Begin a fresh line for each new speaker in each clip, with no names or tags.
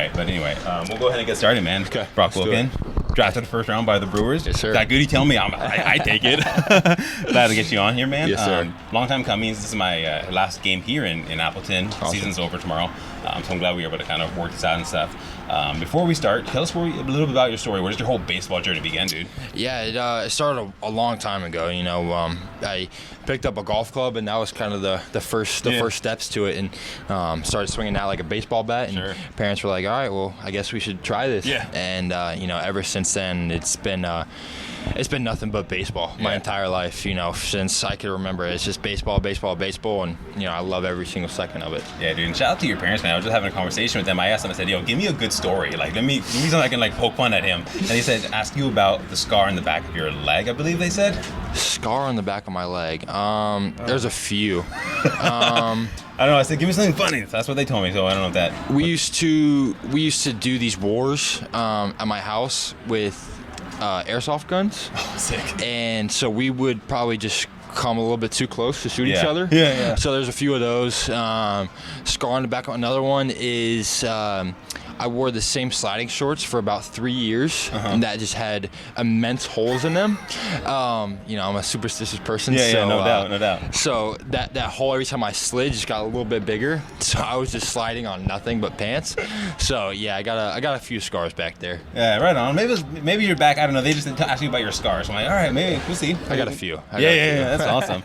right. But anyway, we'll go ahead and get started, man.
Okay.
Brock Wilken, drafted the first round by the Brewers.
Yes, sir.
Is that good? You tell me. I take it. Glad to get you on here, man.
Yes, sir.
Long time coming. This is my last game here in Appleton.
Awesome. Season's
over tomorrow. So I'm glad we were able to kind of work this out and stuff. Before we start, tell us a little bit about your story. Where did your whole baseball journey begin, dude?
Yeah, it started a long time ago. I picked up a golf club, and that was kind of the first steps to it, and started swinging that like a baseball bat. And
Sure.
Parents were like, "All right, well, I guess we should try this."
Yeah.
And ever since then, it's been nothing but baseball my entire life. Since I could remember, it's just baseball, and I love every single second of it.
Yeah, dude. And shout out to your parents, man. I was just having a conversation with them. I asked them, I said, "Yo, give me a good story. Like, give me something I can like poke fun at him." And they said, "Ask you about the scar in the back of your leg." I believe they said.
Scar on the back of my leg. There's a few.
I don't know. I said, "Give me something funny." That's what they told me. So I don't know if that.
We used to do these wars at my house with airsoft guns.
Oh, sick.
And so we would probably just come a little bit too close to shoot each other.
Yeah.
So there's a few of those. Scar on the back. Another one is I wore the same sliding shorts for about 3 years, and that just had immense holes in them. I'm a superstitious person.
Yeah, no doubt.
So that hole, every time I slid, just got a little bit bigger. So I was just sliding on nothing but pants. So yeah, I got a few scars back there.
Yeah, right on. Maybe you're back. I don't know. They just asked you about your scars. So I'm like, all right, maybe we'll see.
I got a few.
Yeah. That's awesome.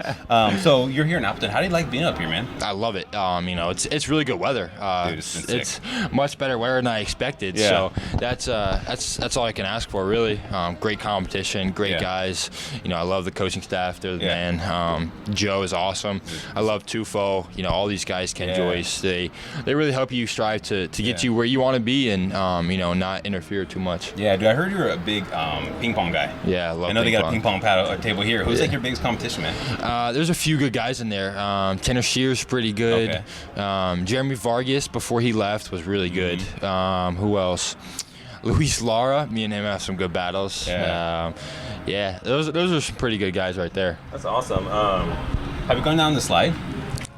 So you're here in Appleton. How do you like being up here, man?
I love it. It's really good weather.
Dude, it's
much better weather than I expected.
Yeah.
So that's all I can ask for, really. Great competition, great guys. I love the coaching staff. They're the man. Joe is awesome. I love Tufo. All these guys, Ken Joyce. They really help you strive to get you where you want to be, and not interfere too much.
Yeah, dude. I heard you're a big ping pong guy.
Yeah, I love.
I know they got a ping pong table here. Who's like your biggest competition, man?
There's a few good guys in there. Tanner Shear's pretty good.
Okay.
Jeremy Vargas, before he left, was really good. Who else? Luis Lara. Me and him have some good battles. Those are some pretty good guys right there.
That's awesome. Have you gone down the slide?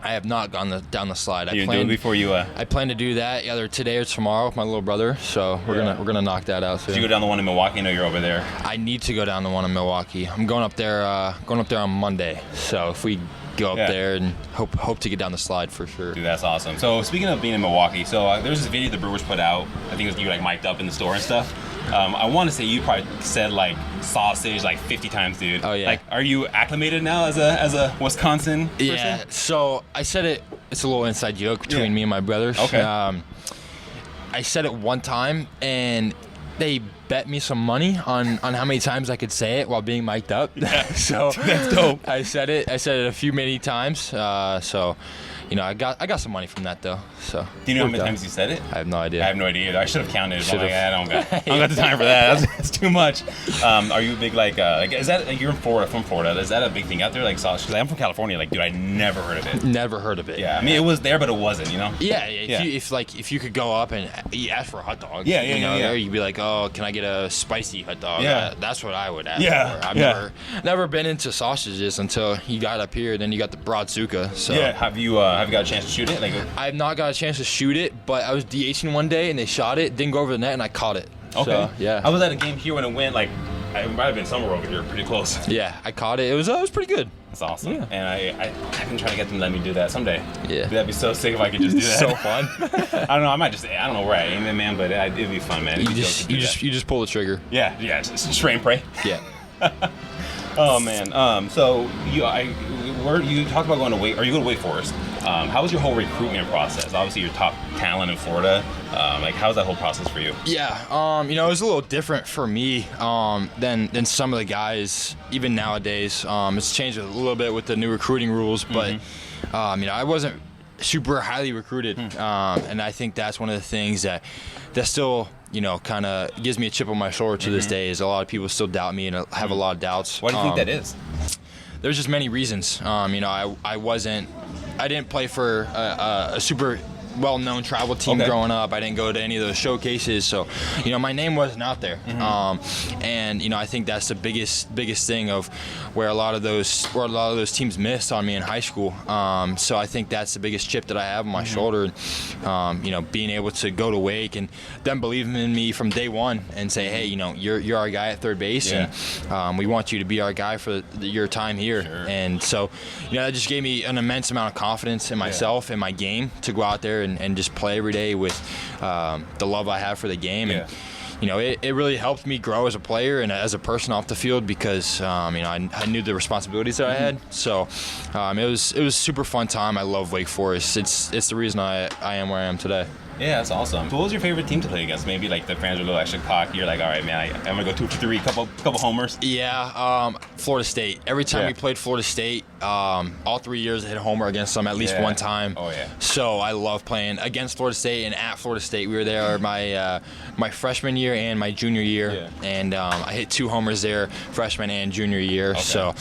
I have not gone down the slide.
You didn't do it before you.
I plan to do that either today or tomorrow with my little brother. So we're gonna knock that out soon.
Did you go down the one in Milwaukee? I know you're over there.
I need to go down the one in Milwaukee. I'm going up there on Monday. So if we go up there and hope to get down the slide for sure.
Dude, that's awesome. So speaking of being in Milwaukee, so there's this video the Brewers put out. I think it was you like mic'd up in the store and stuff. I want to say you probably said like sausage like 50 times, dude.
Oh yeah.
Like, are you acclimated now as a Wisconsin person?
Yeah. So I said it. It's a little inside joke between me and my brothers.
Okay.
I said it one time, and they bet me some money on how many times I could say it while being mic'd up.
Yeah.
So
that's dope.
I said it many times. I got some money from that though. So
Do you know how many times you said it?
I have no idea.
I have no idea. I should have counted. But
Should've.
I don't got the time for that. That's too much. Are you a big is that you're from Florida? Is that a big thing out there, like sausage? Because I'm from California. Like, dude, I never heard of it.
Never heard of it.
Yeah, I mean it was there, but it wasn't.
Yeah. If you could go up and ask for a hot dog. There you'd be like, oh, can I get a spicy hot dog?
Yeah.
That's what I would ask for. I've never been into sausages until you got up here. Then you got the Brodzuka. So
yeah. Have you got a chance to shoot it? Like,
I have not got a chance to shoot it, but I was DHing one day and they shot it, didn't go over the net, and I caught it.
okay.
So, yeah.
I was at a game here when it went. Like, it might have been somewhere over here, pretty close.
Yeah, I caught it. It was pretty good.
That's awesome.
Yeah.
And I've been trying to get them to let me do that someday.
Yeah.
That'd be so sick if I could just do that.
So fun.
I don't know. I don't know where I aim it, man, but it'd be fun, man.
You just pull the trigger.
Yeah. Just spray and pray.
Yeah.
Oh man. So you talked about going to Wake, or you go to Wake Forest. How was your whole recruitment process? Obviously, you're top talent in Florida. How was that whole process for you?
Yeah. It was a little different for me than some of the guys even nowadays. It's changed a little bit with the new recruiting rules, but I wasn't super highly recruited, and I think that's one of the things that still kind of gives me a chip on my shoulder to this day. Is a lot of people still doubt me and have a lot of doubts.
Why do you think that is?
There's just many reasons. I didn't play for a super well-known travel team growing up. I didn't go to any of those showcases, so my name wasn't out there. And I think that's the biggest thing of where a lot of those teams missed on me in high school. So I think that's the biggest chip that I have on my shoulder. Being able to go to Wake and them believing in me from day one and say, hey, you're our guy at third base, and we want you to be our guy for your time here.
Sure.
And so, that just gave me an immense amount of confidence in myself and my game to go out there and just play every day with the love I have for the game. And, it really helped me grow as a player and as a person off the field because, I knew the responsibilities that I had. So it was super fun time. I love Wake Forest. It's the reason I am where I am today.
Yeah, that's awesome. So what was your favorite team to play against? Maybe like the fans are a little extra cocky. You're like, all right, man, I'm going to go 2 for 3, couple homers.
Yeah, Florida State. Every time we played Florida State, all 3 years I hit a homer against them at least one time.
Oh, yeah.
So I love playing against Florida State and at Florida State. We were there my freshman year and my junior year. And I hit 2 homers there freshman and junior year. So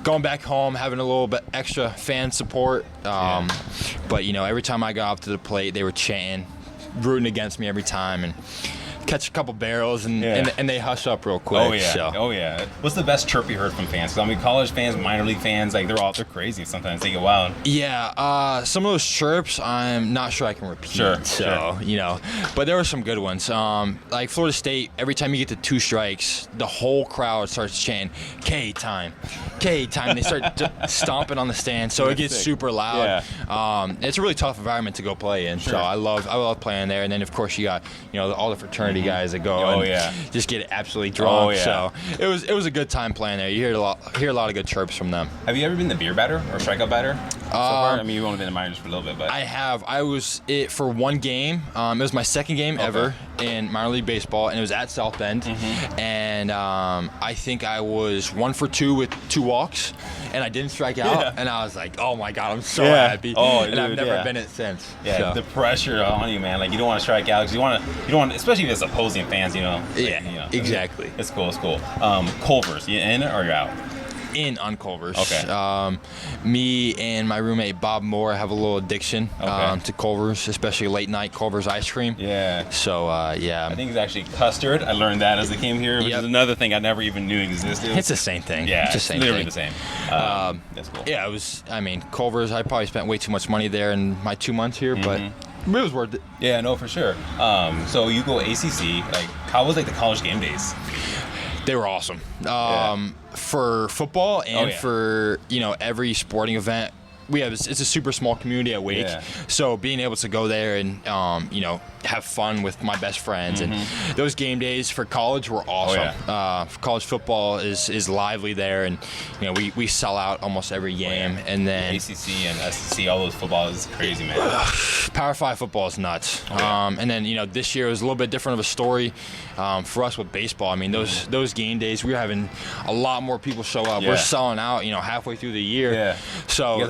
going back home, having a little bit extra fan support. But, every time I got up to the plate, they were chanting, rooting against me every time, and catch a couple barrels and they hush up real quick.
Oh yeah. What's the best chirp you heard from fans? 'Cause college fans, minor league fans, like they're crazy. Sometimes they get wild.
Yeah, some of those chirps I'm not sure I can repeat.
Sure.
But there were some good ones. Like Florida State, every time you get to 2 strikes, the whole crowd starts chanting K time. They start stomping on the stand, so it gets super loud. It's a really tough environment to go play in. So I love playing there. And then of course you got all the fraternity guys that go just get absolutely drunk. So it was a good time playing there. You hear a lot of good chirps from them.
Have you ever been the beer batter or strikeout batter so far? You've only been in the minors for a little bit, but
I have. I was it for one game. It was my second game ever in minor league baseball, and it was at South Bend. And I think I was 1 for 2 with 2 walks, and I didn't strike out. And I was like, oh my god, I'm so happy. And I've never been it since.
The pressure on you, man. Like you don't want to strike out because you don't want, especially if it's opposing fans.
Exactly.
It's cool. Culver's, you in or you're out?
In on Culver's.
Okay.
Me and my roommate Bob Moore have a little addiction to Culver's, especially late night Culver's ice cream.
Yeah.
So I
think it's actually custard. I learned that as I came here, which is another thing I never even knew existed.
It's the same thing.
Yeah,
it's
literally the same. That's cool.
Yeah, it was. Culver's. I probably spent way too much money there in my 2 months here, but it was worth it.
Yeah, no, for sure. So you go ACC. Like, how was the college game days?
They were awesome. For football and for every sporting event. It's a super small community at Wake, so being able to go there and have fun with my best friends and those game days for college were awesome. College football is lively there, and we sell out almost every game. And then
ACC and SEC, all those football is crazy, man.
Power 5 football is nuts. And then this year was a little bit different of a story for us with baseball. Those game days, we were having a lot more people show up. We're selling out halfway through the year. So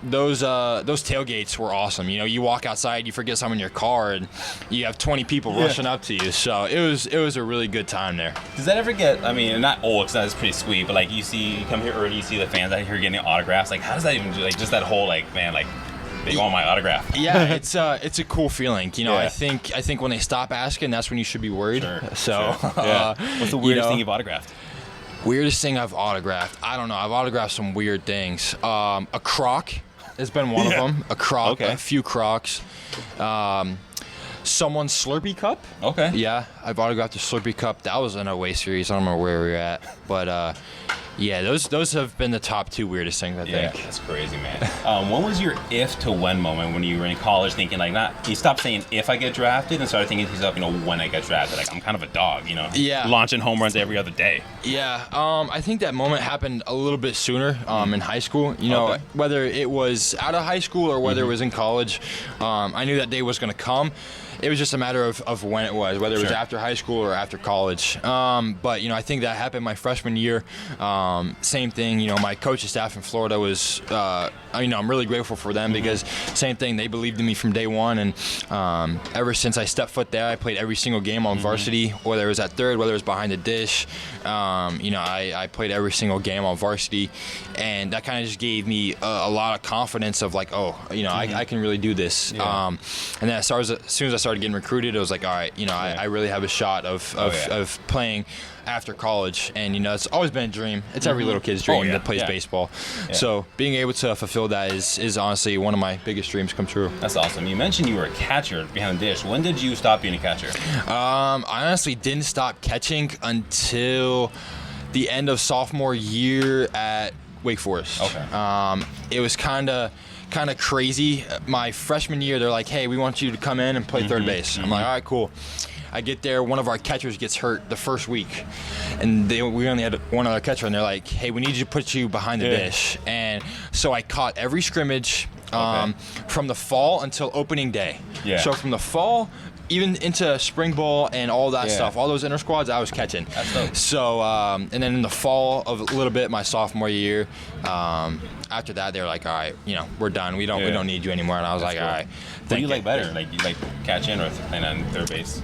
those tailgates were awesome. You walk outside, you forget something in your car, and you have 20 people rushing up to you. So it was a really good time there.
Does that ever get? Not old, because that's pretty sweet. But you come here early, you see the fans out here getting autographs. How does that even do? Just that whole they want my autograph.
Yeah, it's a cool feeling. I think when they stop asking, that's when you should be worried.
Sure. What's the weirdest thing you've autographed?
Weirdest thing I've autographed? I don't know. I've autographed some weird things. A croc has been one of them. A croc, a few crocs. Someone's Slurpee cup.
Okay.
Yeah, I've autographed a Slurpee cup. That was in a away series. I don't know where we were at, but those have been the top 2 weirdest things I think.
Yeah, that's crazy, man. When was your if to when moment when you were in college thinking you stopped saying if I get drafted and started thinking to yourself, when I get drafted, I'm kind of a dog, launching home runs every other day.
Yeah, I think that moment happened a little bit sooner in high school. Whether it was out of high school or whether it was in college, I knew that day was going to come. It was just a matter of when it was, whether it was after high school or after college. But I think that happened my freshman year. Same thing. My coaching staff in Florida was I'm really grateful for them because same thing, they believed in me from day one, and ever since I stepped foot there, I played every single game on varsity, whether it was at third, whether it was behind the dish. I played every single game on varsity, and that kind of just gave me a lot of confidence of like, I can really do this. And then as soon as I started getting recruited, it was like, all right, I really have a shot of playing after college, and it's always been a dream. It's every little kid's dream that plays baseball. So being able to fulfill that is honestly one of my biggest dreams come true.
That's awesome. You mentioned you were a catcher behind the dish. When did you stop being a catcher?
I honestly didn't stop catching until the end of sophomore year at Wake Forest.
Okay.
It was kind of crazy. My freshman year, they're like, hey, we want you to come in and play third base. I'm like, all right, cool. I get there, one of our catchers gets hurt the first week, and we only had one other catcher, and they're like, hey, we need you to put you behind the dish. And so I caught every scrimmage from the fall until opening day. So from the fall even into spring ball and all that stuff, all those inter squads, I was catching.
That's dope.
So and then in the fall of a little bit, my sophomore year, after that they were like, all right, we're done. We don't need you anymore. And I was like, all right.
What do you like better? Like, you like catching or playing on third base?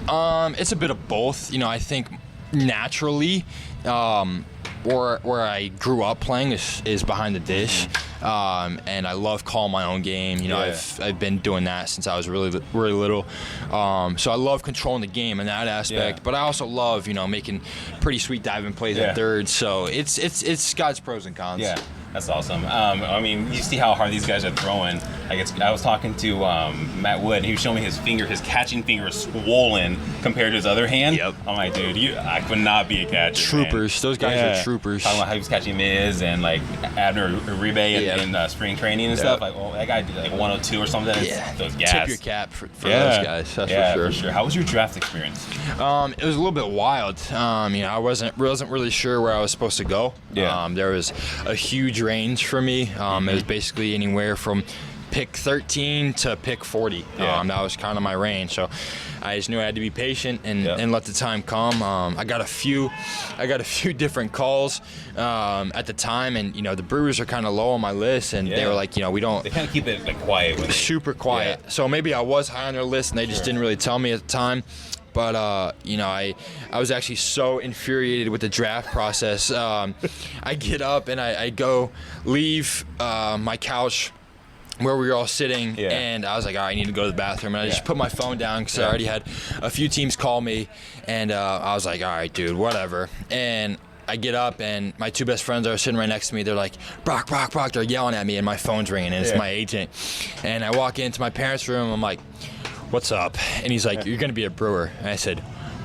It's a bit of both. I think naturally, where I grew up playing is behind the dish, and I love calling my own game. I've been doing that since I was really little. So I love controlling the game in that aspect. But I also love making pretty sweet diving plays at third. So it's got its pros and cons.
Yeah. That's awesome. I mean, you see how hard these guys are throwing. I was talking to Matt Wood, and he was showing me his finger. His catching finger is swollen compared to his other hand.
Yep.
I'm like, dude, I could not be a catcher.
Troopers. Man. Those guys are troopers.
Talking about how he was catching Miz and like Abner Uribe in spring training and stuff. Like, that guy did like 102 or something. Those gas.
Tip your cap for those guys. That's for sure.
How was your draft experience?
It was a little bit wild. I wasn't really sure where I was supposed to go. There was a huge range for me. It was basically anywhere from pick 13 to pick 40. That was kind of my range. So I just knew I had to be patient and let the time come. I got a few different calls at the time, and the Brewers are kind of low on my list, and they were like, we don't.
They kind of keep it like quiet.
Super quiet. So maybe I was high on their list, and they just didn't really tell me at the time. But, I was actually so infuriated with the draft process. I get up and I go leave my couch where we were all sitting, and I was like, all right, I need to go to the bathroom. And I just put my phone down because I already had a few teams call me. And I was like, all right, dude, whatever. And I get up, and my two best friends are sitting right next to me. They're like, Brock. They're yelling at me, and my phone's ringing, and it's my agent. And I walk into my parents' room. I'm like, what's up? And he's like, you're going to be a Brewer. And I said,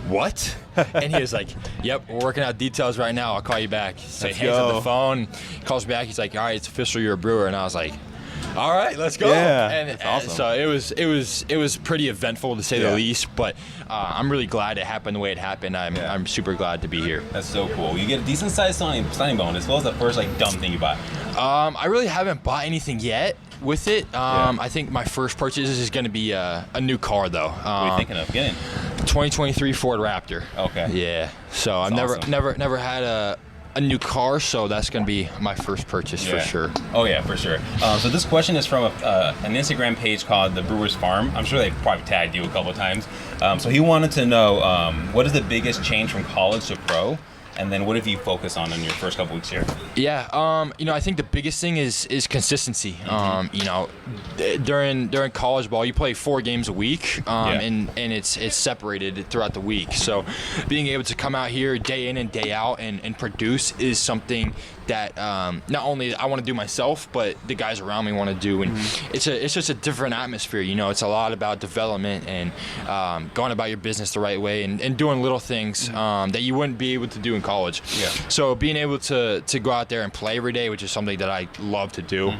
what? And he was like, yep, we're working out details right now. I'll call you back. So he hangs up the phone, calls me back. He's like, all right, it's official, you're a Brewer. And I was like, all right, let's go.
That's awesome.
So it was pretty eventful to say the least, but I'm really glad it happened the way it happened. I'm super glad to be here.
That's so cool. You get a decent sized signing bonus. What was the first dumb thing you bought?
I really haven't bought anything yet with it. I think my first purchase is going to be a new car, though.
What are you thinking of getting?
2023 Ford Raptor.
Okay.
Yeah. So I've
awesome.
never had a new car, so that's going to be my first purchase for sure.
Oh yeah, for sure. So this question is from an Instagram page called The Brewers Farm. I'm sure they probably tagged you a couple of times. So he wanted to know what is the biggest change from college to pro? And then what have you focused on in your first couple weeks here?
Yeah, I think the biggest thing is consistency. During college ball, you play 4 games a week, and it's separated throughout the week. So being able to come out here day in and day out and produce is something that not only I want to do myself, but the guys around me want to do. And it's just a different atmosphere. It's a lot about development and going about your business the right way and doing little things that you wouldn't be able to do in college. So being able to go out there and play every day, which is something that I love to do.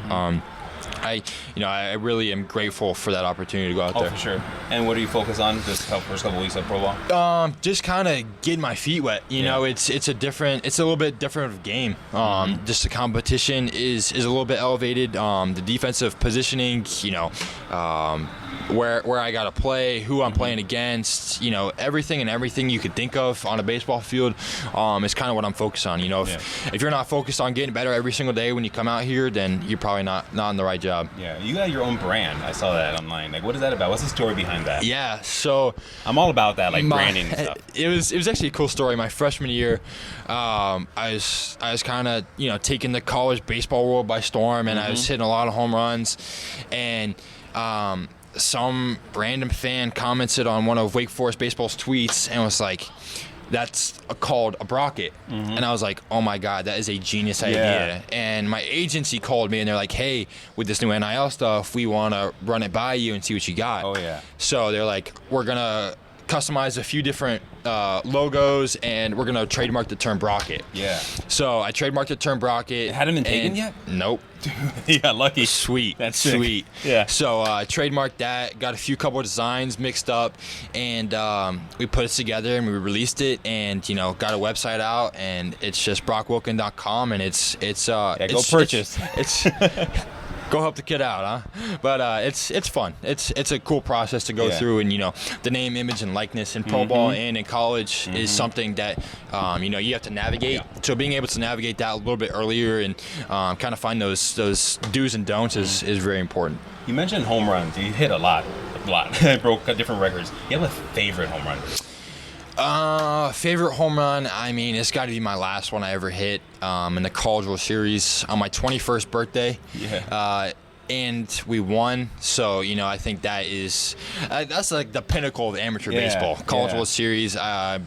I really am grateful for that opportunity to go out there.
For sure. And what do you focus on this first couple weeks of pro ball?
Just kind of getting my feet wet. You know, it's a little bit different of a game. Just the competition is a little bit elevated. The defensive positioning, where I gotta play, who I'm playing against, everything you could think of on a baseball field, is kind of what I'm focused on. If you're not focused on getting better every single day when you come out here, then you're probably not on the right job.
Yeah, you got your own brand. I saw that online. Like, what is that about? What's the story behind that?
Yeah, so
I'm all about that, like branding and stuff.
It was actually a cool story. My freshman year, I was kind of taking the college baseball world by storm, and I was hitting a lot of home runs, and some random fan commented on one of Wake Forest baseball's tweets and was like, that's called a Brocket. And I was like, oh my God, that is a genius idea. And my agency called me and they're like, hey, with this new NIL stuff, we want to run it by you and see what you got.
Oh yeah.
So they're like, we're going to customize a few different logos and we're going to trademark the term Brocket.
Yeah.
So I trademarked the term Brocket.
It hadn't been taken yet?
Nope.
Dude, you got lucky.
Sweet.
That's sick.
Sweet.
Yeah.
So I trademarked that, got a couple of designs mixed up, and we put it together and we released it, and got a website out, and it's just brockwilken.com, and it's
go purchase.
It's go help the kid out, huh? But it's fun. It's a cool process to go through, and the name, image, and likeness in pro ball and in college is something that you have to navigate. Yeah. So being able to navigate that a little bit earlier and kind of find those do's and don'ts is very important.
You mentioned home runs. You hit a lot. Broke different records. You have a favorite home run?
Favorite home run, it's got to be my last one I ever hit in the College World Series on my 21st birthday.
Yeah.
And we won, so I think that's like the pinnacle of amateur baseball. College World Series,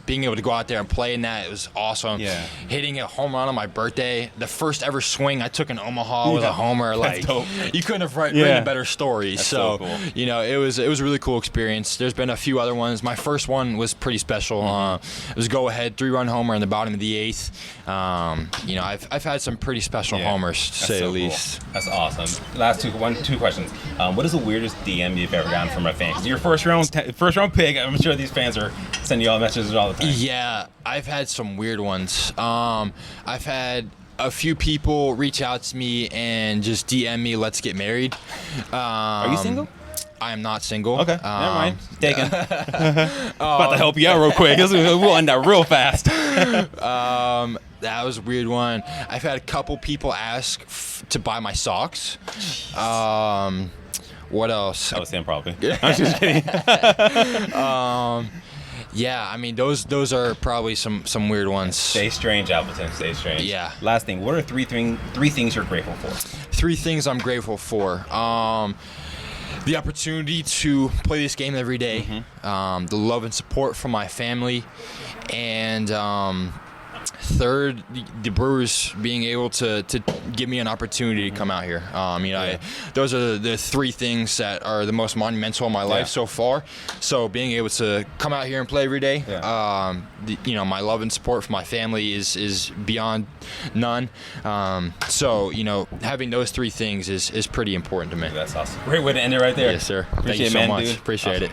being able to go out there and play in that, it was awesome.
Yeah.
Hitting a home run on my birthday, the first ever swing I took in Omaha with a homer. Like,
dope.
You couldn't have written a better story.
That's so cool.
It was a really cool experience. There's been a few other ones. My first one was pretty special. It was go ahead 3-run homer in the bottom of the 8th. I've had some pretty special homers, to say the least.
Cool. That's awesome. Last two questions. What is the weirdest DM you've ever gotten from a fan? 'Cause you're first round pick. I'm sure these fans are sending you all messages all the time.
Yeah, I've had some weird ones. I've had a few people reach out to me and just DM me, let's get married.
Are you single?
I am not single.
Okay, never mind. Taken. About to help you out real quick. We'll end up real fast.
That was a weird one. I've had a couple people ask to buy my socks. What else?
That was him probably. I'm just kidding.
Yeah, those are probably some weird ones.
Stay strange, Appleton. Stay strange.
Yeah.
Last thing. What are three things you're grateful for?
3 things I'm grateful for. The opportunity to play this game every day, the love and support from my family, and third, the Brewers being able to give me an opportunity to come out here. Those are the 3 things that are the most monumental in my life so far. So being able to come out here and play every day, my love and support from my family is beyond none. So having those 3 things is pretty important to me.
That's awesome. Great way to end it right there.
Yes, sir. Thank you so much. Dude. Appreciate it.